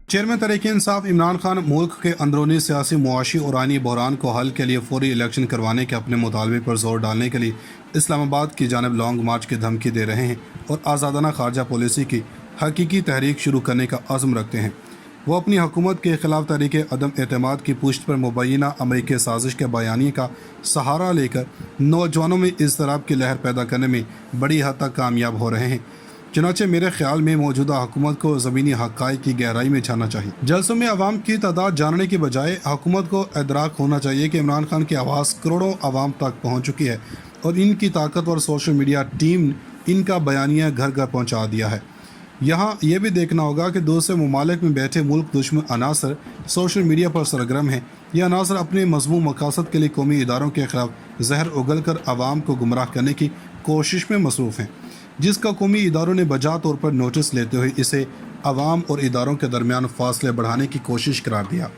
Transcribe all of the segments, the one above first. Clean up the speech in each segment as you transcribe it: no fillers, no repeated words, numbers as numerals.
Chairman Tehreek Insaf Imran Khan मुल्क के अंदरूनी सियासी मुआशी और आइनी बहरान को हल के लिए फौरी इलेक्शन करवाने के अपने मुतालबे पर जोर डालने के लिए इस्लामाबाद की जानिब लॉन्ग मार्च की धमकी दे रहे हैं और आज़ादाना खारजा पॉलिसी की हकीकी तहरीक शुरू करने का अज़्म रखते हैं। वो अपनी हुकूमत के ख़िलाफ़ तहरीक अदम एतमाद की पुष्ट पर मुबैना अमरीकी साजिश के बयानी का सहारा लेकर नौजवानों में इज़्तिराब की लहर पैदा करने में बड़ी हद तक कामयाब हो रहे हैं। चुनांचे मेरे ख्याल में मौजूदा हुकूमत को ज़मीनी हक़ाइक़ की गहराई में छाना चाहिए। जलसों में आवाम की तादाद जानने की बजाय हुकूमत को इदराक होना चाहिए कि इमरान खान की आवाज़ करोड़ों आवाम तक पहुँच चुकी है और इनकी ताकतवर सोशल मीडिया टीम इनका बयानिया घर घर पहुँचा दिया है। यहाँ ये भी देखना होगा कि दूसरे ममालिक में बैठे मुल्क दुश्मन अनासर सोशल मीडिया पर सरगर्म हैं। ये अनासर अपने मज़मूम मकासद के लिए कौमी इदारों के ख़िलाफ़ जहर उगल कर आवाम को गुमराह करने की कोशिश में मसरूफ़ हैं, जिसका कौमी इदारों ने बजा तौर पर नोटिस लेते हुए इसे आवाम और इदारों के दरमियान फासले बढ़ाने की कोशिश करार दिया।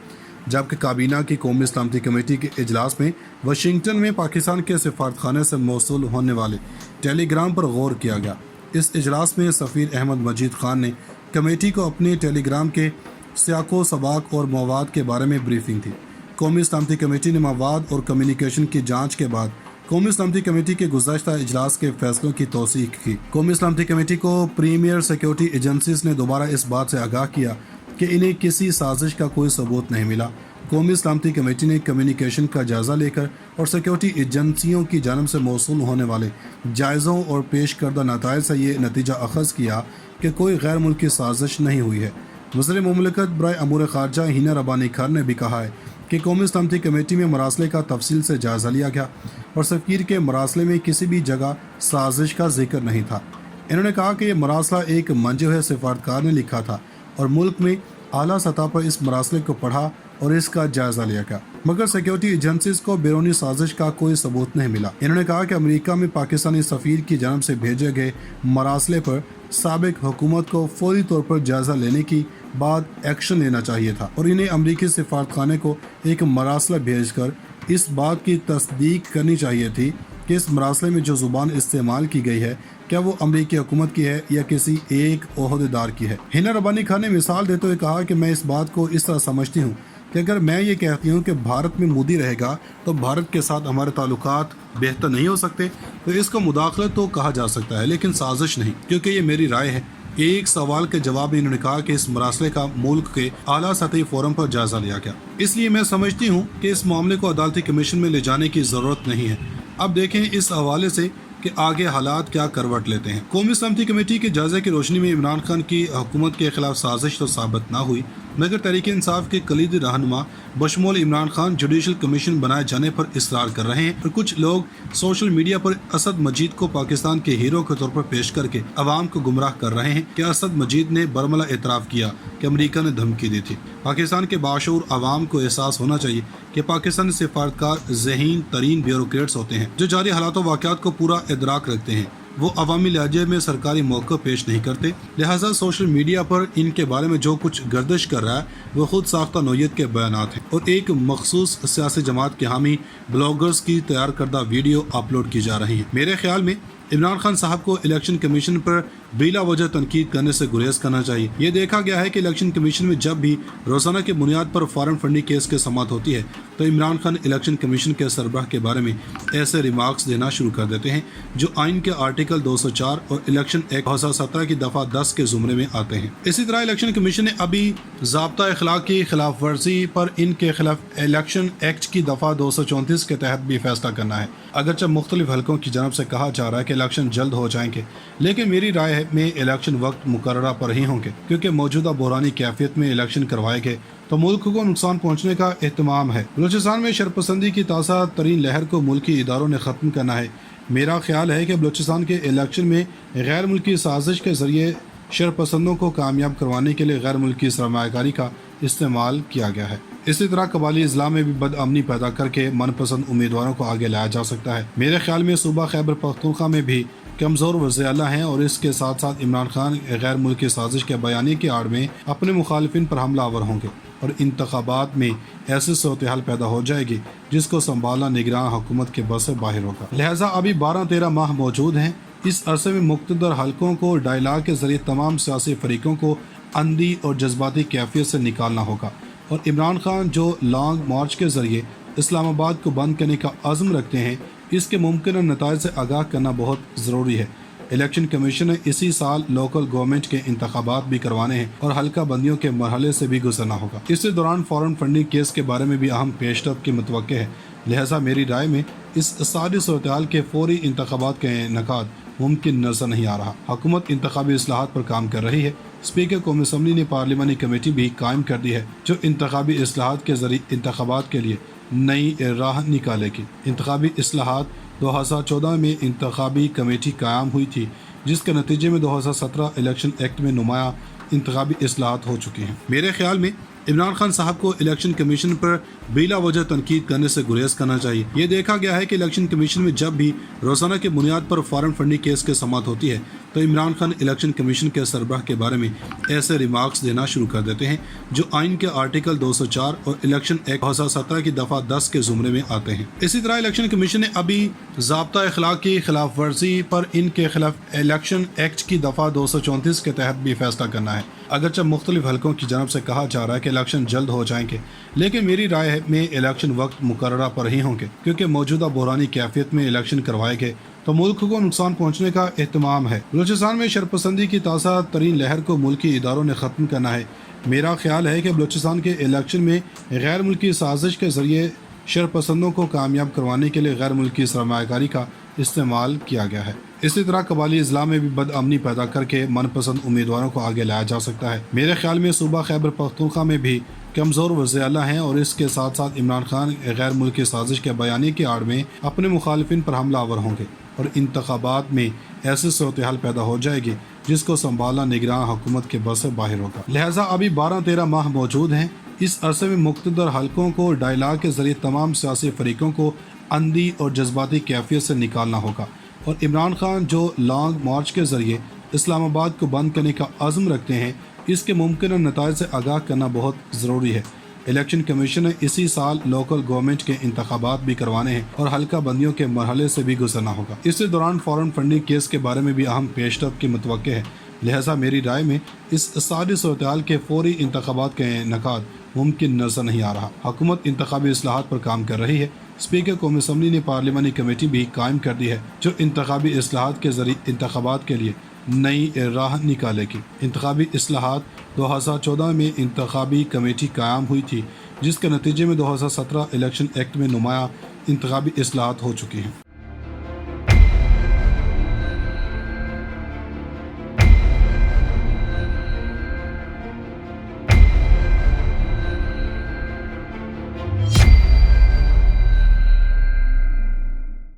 जबकि काबीना की कौमी सलामती कमेटी के इजलास में वाशिंगटन में पाकिस्तान के सफारतखाने से मौसूल होने वाले टेलीग्राम पर गौर किया गया। इस इजलास में सफ़ीर अहमद मजीद ख़ान ने कमेटी को अपने टेलीग्राम के सियाको सबाक और मवाद के बारे में ब्रीफिंग दी। कौमी सलामती कमेटी ने मवाद और कम्युनिकेशन की जाँच के बाद कौमी सलामती कमेटी के गुज़श्ता इजलास के फैसलों की तौसीक की। कौमी सलामती कमेटी को प्रीमियर सिक्योरिटी एजेंसीज ने दोबारा इस बात से आगाह किया कि इन्हें किसी साजिश का कोई सबूत नहीं मिला। कौमी सलामती कमेटी ने कम्युनिकेशन का जायज़ा लेकर और सिक्योरिटी एजेंसियों की जानब से मौसूल होने वाले जायज़ों और पेश करदा नताइज से ये नतीजा अखज़ किया कि कोई गैर मुल्की साजिश नहीं हुई है। वज़ीर मुमलिकत बराए अमूर ख़ारजा हिना रब्बानी खान ने भी कहा है कि कौमी सलामती कमेटी में मरासले का तफसील से जायज़ा लिया गया और सफ़ीर के मरासले में किसी भी जगह साजिश का जिक्र नहीं था। इन्होंने कहा कि ये मरासला एक मंजे हुए सिफारतकार ने लिखा था और मुल्क में आला सतह पर इस मरासले को पढ़ा और इसका जायज़ा लिया गया, मगर सिक्योरिटी एजेंसीज को बैरूनी साजिश का कोई सबूत नहीं मिला। इन्होंने कहा कि अमेरिका में पाकिस्तानी सफ़ीर की जानब से भेजे गए मरासले पर साबिक हुकूमत को फौरी तौर पर जायज़ा लेने की बाद एक्शन लेना चाहिए था और इन्हें अमरीकी सिफारतखाने को एक मरासला भेजकर इस बात की तस्दीक करनी चाहिए थी कि इस मरासले में जो ज़ुबान इस्तेमाल की गई है क्या वो अमरीकी हुकूमत की है या किसी एक ओहदेदार की है। हिना रब्बानी खान ने मिसाल देते हुए कहा कि मैं इस बात को इस तरह समझती हूँ कि अगर मैं ये कहती हूँ कि भारत में मोदी रहेगा तो भारत के साथ हमारे ताल्लुकात बेहतर नहीं हो सकते, तो इसको मुदाखलत तो कहा जा सकता है लेकिन साजिश नहीं, क्योंकि ये मेरी राय है। एक सवाल के जवाब में इन्होंने कहा कि इस मरासले का मुल्क के आला सतही फोरम पर जायजा लिया गया, इसलिए मैं समझती हूँ कि इस मामले को अदालती कमीशन में ले जाने की ज़रूरत नहीं है। अब देखें इस हवाले से कि आगे हालात क्या करवट लेते हैं। कौमी सलामती कमेटी के जायजे की रोशनी में इमरान खान की हुकूमत के खिलाफ साजिश तो साबित ना हुई, मगर तहरीक इंसाफ के कलीदी रहनुमा बशमूल इमरान खान जुडिशल कमीशन बनाए जाने पर इसरार कर रहे हैं और कुछ लोग सोशल मीडिया पर असद मजीद को पाकिस्तान के हीरो के तौर पर पेश करके अवाम को गुमराह कर रहे हैं कि असद मजीद ने बरमला एतराफ़ किया कि अमेरिका ने धमकी दी थी। पाकिस्तान के बाशऊर अवाम को एहसास होना चाहिए कि पाकिस्तानी सिफारतकार ज़हीन तरीन ब्यूरोक्रेट्स होते हैं जो जारी हालात वाक़यात को पूरा इदराक रखते हैं। वो अवामी लहजे में सरकारी मौक़ा पेश नहीं करते, लिहाजा सोशल मीडिया पर इनके बारे में जो कुछ गर्दिश कर रहा है वो खुद साख्ता नौयत के बयानात हैं और एक मखसूस सियासी जमात के हामी ब्लॉगर्स की तैयार करदा वीडियो अपलोड की जा रही है। मेरे ख्याल में इमरान खान साहब को इलेक्शन कमीशन पर बिला वजह तनकीद करने से गुरेज करना चाहिए। ये देखा गया है कि इलेक्शन कमीशन में जब भी रोजाना की बुनियाद पर फॉरेन फंडिंग केस की समाअत होती है तो इमरान खान इलेक्शन कमीशन के सरबराह के बारे में ऐसे रिमार्क्स देना शुरू कर देते हैं जो आइन के आर्टिकल 204 और इलेक्शन एक्ट 2017 की दफ़ा 10 के जुमरे में आते हैं। इसी तरह इलेक्शन कमीशन ने अभी ज़ाब्ता अखलाक की खिलाफ वर्जी पर इनके खिलाफ इलेक्शन एक्ट की दफ़ा 234 के तहत भी फैसला करना है। अगरचे मुख्तलिफ हलकों की जानब से कहा जा रहा है कि इलेक्शन जल्द हो जाएंगे, लेकिन मेरी राय में इलेक्शन वक्त मुकर्ररा पर ही होंगे, क्योंकि मौजूदा बहरानी कैफियत में इलेक्शन करवाए गए तो मुल्क को नुकसान पहुँचने का एहतमाम है। बलूचिस्तान में शरपसंदी की ताज़ा तरीन लहर को मुल्की इदारों ने ख़त्म करना है। मेरा ख्याल है कि बलूचिस्तान के इलेक्शन में गैर मुल्की साजिश के ज़रिए शरपसंदों को कामयाब करवाने के लिए गैर मुल्की सरमायाकारी का इस्तेमाल किया गया है। इसी तरह कबाली इस्लाम में भी बदअमनी पैदा करके मनपसंद उम्मीदवारों को आगे लाया जा सकता है। मेरे ख्याल में सूबा खैबर पख्तूनख्वा में भी कमज़ोर वज़ीर-ए-आला हैं और इसके साथ साथ इमरान खान गैर मुल्की साजिश के बयानी की आड़ में अपने मुखालिफिन पर हमलावर होंगे और इंतखाबात में ऐसी सूरत हाल पैदा हो जाएगी जिसको संभालना निगरान हुकूमत के बस से बाहर होगा। लिहाजा अभी 12-13 माह मौजूद हैं। इस अरसे में मुख्तदर हलकों को डायलाग के जरिए तमाम सियासी फरीकों को اندھی اور جذباتی کیفیت سے نکالنا ہوگا اور عمران خان جو لانگ مارچ کے ذریعے اسلام آباد کو بند کرنے کا عزم رکھتے ہیں، اس کے ممکنہ نتائج سے آگاہ کرنا بہت ضروری ہے۔ الیکشن کمیشن نے اسی سال لوکل گورنمنٹ کے انتخابات بھی کروانے ہیں اور حلقہ بندیوں کے مرحلے سے بھی گزرنا ہوگا۔ اسی دوران فارن فنڈنگ کیس کے بارے میں بھی اہم پیش رفت کی متوقع ہے، لہٰذا میری رائے میں اس ساری صورتحال کے فوری انتخابات کا انعقاد ممکن نظر نہیں آ رہا۔ حکومت انتخابی اصلاحات پر کام کر رہی ہے۔ اسپیکر قومی اسمبلی نے پارلیمانی کمیٹی بھی قائم کر دی ہے جو انتخابی اصلاحات کے ذریعے انتخابات کے لیے نئی راہ نکالے گی۔ انتخابی اصلاحات 2014 میں انتخابی کمیٹی قائم ہوئی تھی، جس کے نتیجے میں 2017 الیکشن ایکٹ میں نمایاں انتخابی اصلاحات ہو چکی ہیں۔ میرے خیال میں عمران خان صاحب کو الیکشن کمیشن پر بلا وجہ تنقید کرنے سے گریز کرنا چاہیے۔ یہ دیکھا گیا ہے کہ الیکشن کمیشن میں جب بھی روزانہ کی بنیاد پر فارن فنڈنگ کیس کی سماعت ہوتی ہے تو عمران خان الیکشن کمیشن کے سربراہ کے بارے میں ایسے ریمارکس دینا شروع کر دیتے ہیں جو آئین کے آرٹیکل 204 اور الیکشن ایکٹ 2017 کی دفعہ 10 کے زمرے میں آتے ہیں۔ اسی طرح الیکشن کمیشن نے ابھی ضابطہ اخلاق کی خلاف ورزی پر ان کے خلاف الیکشن ایکٹ کی دفعہ 234 کے تحت بھی فیصلہ کرنا ہے۔ اگرچہ مختلف حلقوں کی جانب سے کہا جا رہا ہے کہ الیکشن جلد ہو جائیں گے، لیکن میری رائے میں الیکشن وقت مقررہ پر ہی ہوں گے، کیونکہ موجودہ بحرانی کیفیت میں الیکشن کروائے گئے تو ملک کو نقصان پہنچنے کا اہتمام ہے۔ بلوچستان میں شرپسندی کی تازہ ترین لہر کو ملکی اداروں نے ختم کرنا ہے۔ میرا خیال ہے کہ بلوچستان کے الیکشن میں غیر ملکی سازش کے ذریعے شرپسندوں کو کامیاب کروانے کے لیے غیر ملکی سرمایہ کاری کا استعمال کیا گیا ہے۔ اسی طرح قبائلی اضلاع میں بھی بد امنی پیدا کر کے من پسند امیدواروں کو آگے لایا جا سکتا ہے۔ میرے خیال میں صوبہ خیبر پختونخوا میں بھی کمزور وزیر اعلیٰ ہیں اور اس کے ساتھ ساتھ عمران خان غیر ملکی سازش کے بیانیے کی آڑ میں اپنے مخالفین پر حملہ آور ہوں گے اور انتخابات میں ایسی صورتحال پیدا ہو جائے گی جس کو سنبھالنا نگراں حکومت کے بس سے باہر ہوگا۔ لہٰذا ابھی 12-13 ماہ موجود ہیں۔ اس عرصے میں مقتدر حلقوں کو ڈائلاگ کے ذریعے تمام سیاسی فریقوں کو اندھی اور جذباتی کیفیت سے نکالنا ہوگا اور عمران خان جو لانگ مارچ کے ذریعے اسلام آباد کو بند کرنے کا عزم رکھتے ہیں، اس کے ممکنہ نتائج سے آگاہ کرنا بہت ضروری ہے۔ الیکشن کمیشن نے اسی سال لوکل گورنمنٹ کے انتخابات بھی کروانے ہیں اور حلقہ بندیوں کے مرحلے سے بھی گزرنا ہوگا۔ اسی دوران فارن فنڈنگ کیس کے بارے میں بھی اہم پیش رفت کی متوقع ہے، لہٰذا میری رائے میں اس ساری صورتحال کے فوری انتخابات کا انعقاد ممکن نظر نہیں آ رہا۔ حکومت انتخابی اصلاحات پر کام کر رہی ہے۔ اسپیکر قومی اسمبلی نے پارلیمانی کمیٹی بھی قائم کر دی ہے جو انتخابی اصلاحات کے ذریعے انتخابات کے لیے نئی راہ نکالے گی۔ انتخابی اصلاحات 2014 میں انتخابی کمیٹی قائم ہوئی تھی، جس کے نتیجے میں 2017 الیکشن ایکٹ میں نمایاں انتخابی اصلاحات ہو چکی ہیں۔